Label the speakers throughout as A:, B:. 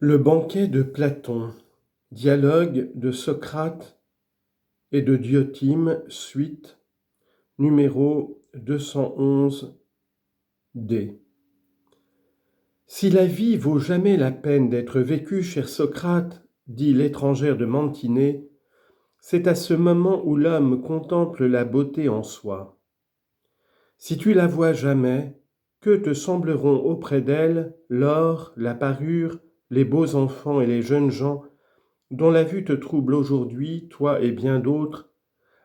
A: Le banquet de Platon, dialogue de Socrate et de Diotima, suite, numéro 211-D. Si la vie vaut jamais la peine d'être vécue, cher Socrate, dit l'étrangère de Mantinée, c'est à ce moment où l'homme contemple la beauté en soi. Si tu la vois jamais, que te sembleront auprès d'elle l'or, la parure, les beaux enfants et les jeunes gens, dont la vue te trouble aujourd'hui, toi et bien d'autres,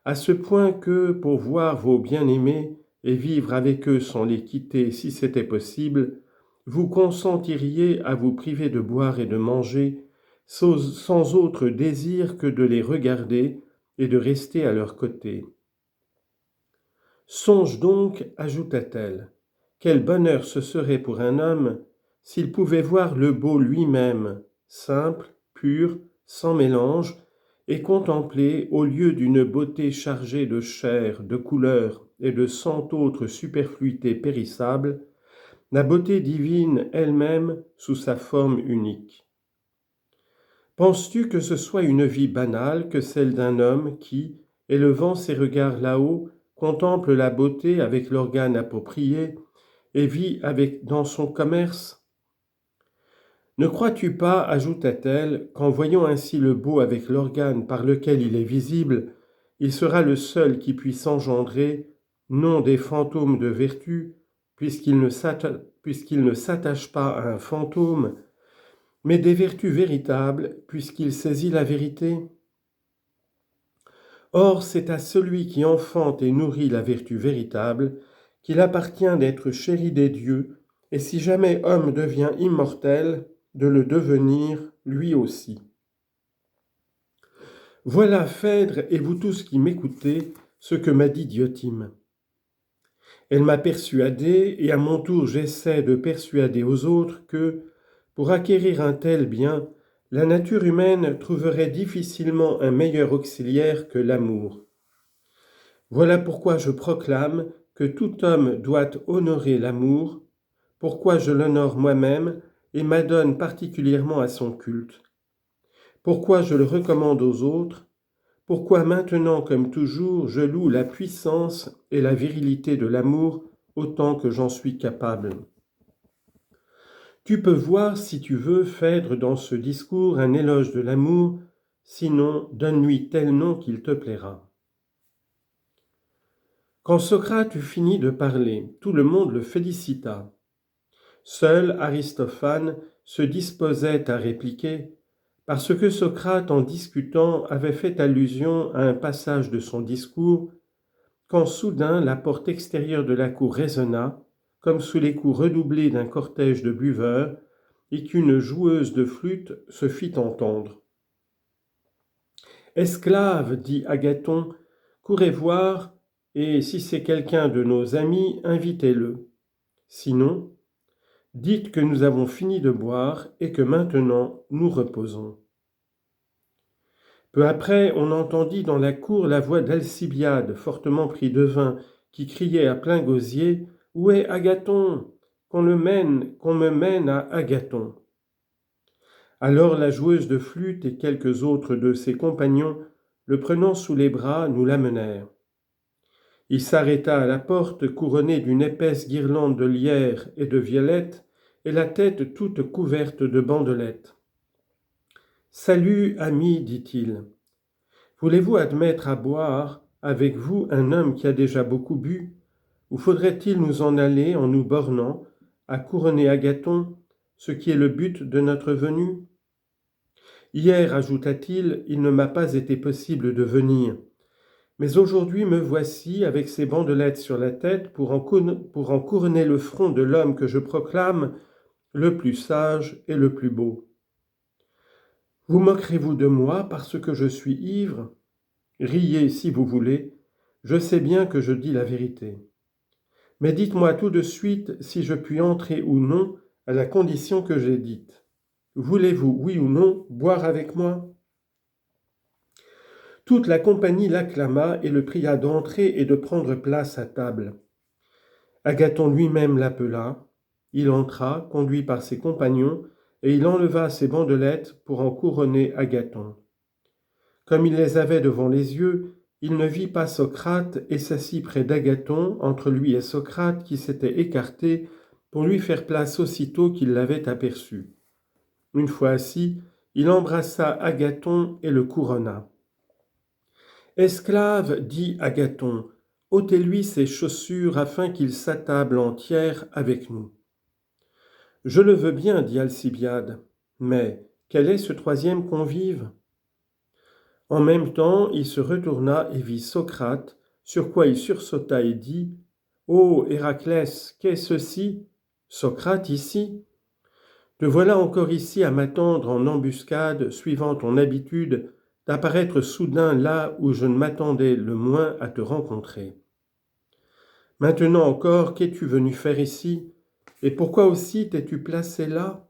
A: à ce point que, pour voir vos bien-aimés et vivre avec eux sans les quitter si c'était possible, vous consentiriez à vous priver de boire et de manger, sans autre désir que de les regarder et de rester à leur côté. Songe donc, ajouta-t-elle, quel bonheur ce serait pour un homme s'il pouvait voir le beau lui-même, simple, pur, sans mélange, et contempler, au lieu d'une beauté chargée de chair, de couleurs et de cent autres superfluités périssables, la beauté divine elle-même sous sa forme unique. Penses-tu que ce soit une vie banale que celle d'un homme qui, élevant ses regards là-haut, contemple la beauté avec l'organe approprié et vit dans son commerce? Ne crois-tu pas, ajouta-t-elle, qu'en voyant ainsi le beau avec l'organe par lequel il est visible, il sera le seul qui puisse engendrer, non des fantômes de vertu, puisqu'il ne s'attache pas à un fantôme, mais des vertus véritables, puisqu'il saisit la vérité? Or, c'est à celui qui enfante et nourrit la vertu véritable qu'il appartient d'être chéri des dieux, et si jamais homme devient immortel, de le devenir lui aussi. Voilà, Phèdre, et vous tous qui m'écoutez, ce que m'a dit Diotima. Elle m'a persuadé, et à mon tour j'essaie de persuader aux autres que, pour acquérir un tel bien, la nature humaine trouverait difficilement un meilleur auxiliaire que l'amour. Voilà pourquoi je proclame que tout homme doit honorer l'amour, pourquoi je l'honore moi-même et m'adonne particulièrement à son culte, pourquoi je le recommande aux autres, pourquoi maintenant comme toujours je loue la puissance et la virilité de l'amour autant que j'en suis capable. Tu peux voir si tu veux Phèdre dans ce discours un éloge de l'amour, sinon donne-lui tel nom qu'il te plaira. Quand Socrate eut fini de parler, tout le monde le félicita. Seul Aristophane se disposait à répliquer, parce que Socrate, en discutant, avait fait allusion à un passage de son discours, quand soudain la porte extérieure de la cour résonna, comme sous les coups redoublés d'un cortège de buveurs, et qu'une joueuse de flûte se fit entendre. « Esclave, dit Agathon, courez voir, et si c'est quelqu'un de nos amis, invitez-le. Sinon, dites que nous avons fini de boire et que maintenant nous reposons. » Peu après, on entendit dans la cour la voix d'Alcibiade, fortement pris de vin, qui criait à plein gosier « Où est Agathon ? Qu'on me mène à Agathon. » Alors la joueuse de flûte et quelques autres de ses compagnons, le prenant sous les bras, nous l'amenèrent. Il s'arrêta à la porte, couronné d'une épaisse guirlande de lierre et de violettes, et la tête toute couverte de bandelettes. « Salut, ami, dit-il. Voulez-vous admettre à boire avec vous un homme qui a déjà beaucoup bu, ou faudrait-il nous en aller en nous bornant à couronner Agathon, ce qui est le but de notre venue? Hier, ajouta-t-il, il ne m'a pas été possible de venir. Mais aujourd'hui me voici avec ces bandelettes sur la tête pour en couronner le front de l'homme que je proclame le plus sage et le plus beau. Vous moquerez-vous de moi parce que je suis ivre? Riez si vous voulez, je sais bien que je dis la vérité. Mais dites-moi tout de suite si je puis entrer ou non à la condition que j'ai dite. Voulez-vous, oui ou non, boire avec moi? Toute la compagnie l'acclama et le pria d'entrer et de prendre place à table. Agathon lui-même l'appela. Il entra, conduit par ses compagnons, et il enleva ses bandelettes pour en couronner Agathon. Comme il les avait devant les yeux, il ne vit pas Socrate et s'assit près d'Agathon, entre lui et Socrate qui s'était écarté pour lui faire place aussitôt qu'il l'avait aperçu. Une fois assis, il embrassa Agathon et le couronna. « Esclave, dit Agathon, ôtez-lui ses chaussures afin qu'il s'attable entière avec nous. »« Je le veux bien, dit Alcibiade, mais quel est ce troisième convive ?» En même temps, il se retourna et vit Socrate, sur quoi il sursauta et dit « Ô Héraclès, qu'est ceci ? Socrate ici ? Te voilà encore ici à m'attendre en embuscade, suivant ton habitude d'apparaître soudain là où je ne m'attendais le moins à te rencontrer. Maintenant encore, qu'es-tu venu faire ici ? Et pourquoi aussi t'es-tu placé là ?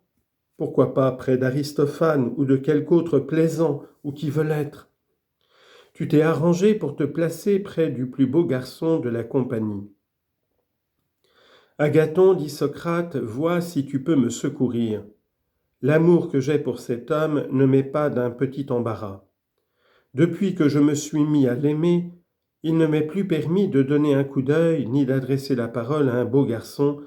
A: Pourquoi pas près d'Aristophane ou de quelque autre plaisant ou qui veut l'être ? Tu t'es arrangé pour te placer près du plus beau garçon de la compagnie. Agathon, dit Socrate, vois si tu peux me secourir. L'amour que j'ai pour cet homme ne m'est pas d'un petit embarras. Depuis que je me suis mis à l'aimer, il ne m'est plus permis de donner un coup d'œil ni d'adresser la parole à un beau garçon.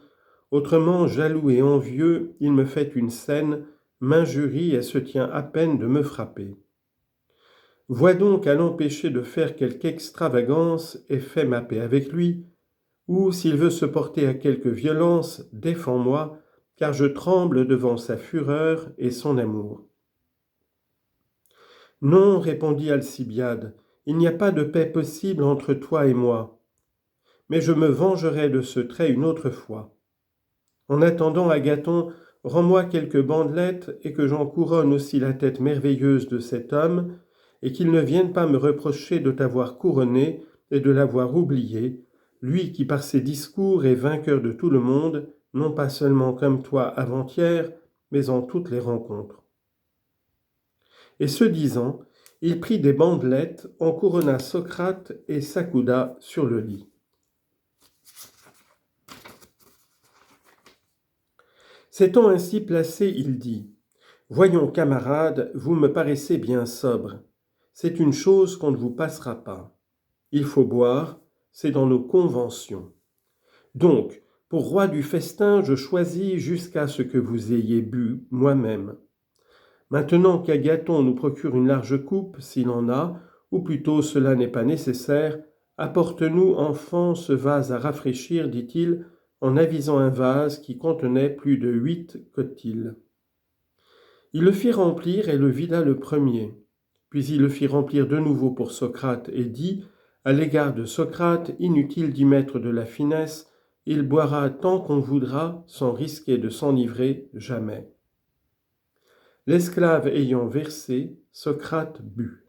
A: Autrement, jaloux et envieux, il me fait une scène, m'injurie et se tient à peine de me frapper. Vois donc à l'empêcher de faire quelque extravagance et fais ma paix avec lui, ou s'il veut se porter à quelque violence, défends-moi, car je tremble devant sa fureur et son amour. Non, répondit Alcibiade, il n'y a pas de paix possible entre toi et moi. Mais je me vengerai de ce trait une autre fois. En attendant, Agathon, rends-moi quelques bandelettes et que j'en couronne aussi la tête merveilleuse de cet homme, et qu'il ne vienne pas me reprocher de t'avoir couronné et de l'avoir oublié, lui qui par ses discours est vainqueur de tout le monde, non pas seulement comme toi avant-hier, mais en toutes les rencontres. Et ce disant, il prit des bandelettes, en couronna Socrate et s'accouda sur le lit. S'étant ainsi placé, il dit « Voyons, camarades, vous me paraissez bien sobre. C'est une chose qu'on ne vous passera pas. Il faut boire, c'est dans nos conventions. Donc, pour roi du festin, je choisis jusqu'à ce que vous ayez bu moi-même. Maintenant qu'Agathon nous procure une large coupe, s'il en a, ou plutôt cela n'est pas nécessaire, apporte-nous, enfants, ce vase à rafraîchir, dit-il, en avisant un vase qui contenait plus de 8 cotyles. Il le fit remplir et le vida le premier. Puis il le fit remplir de nouveau pour Socrate et dit, à l'égard de Socrate, inutile d'y mettre de la finesse, il boira tant qu'on voudra sans risquer de s'enivrer jamais. L'esclave ayant versé, Socrate but.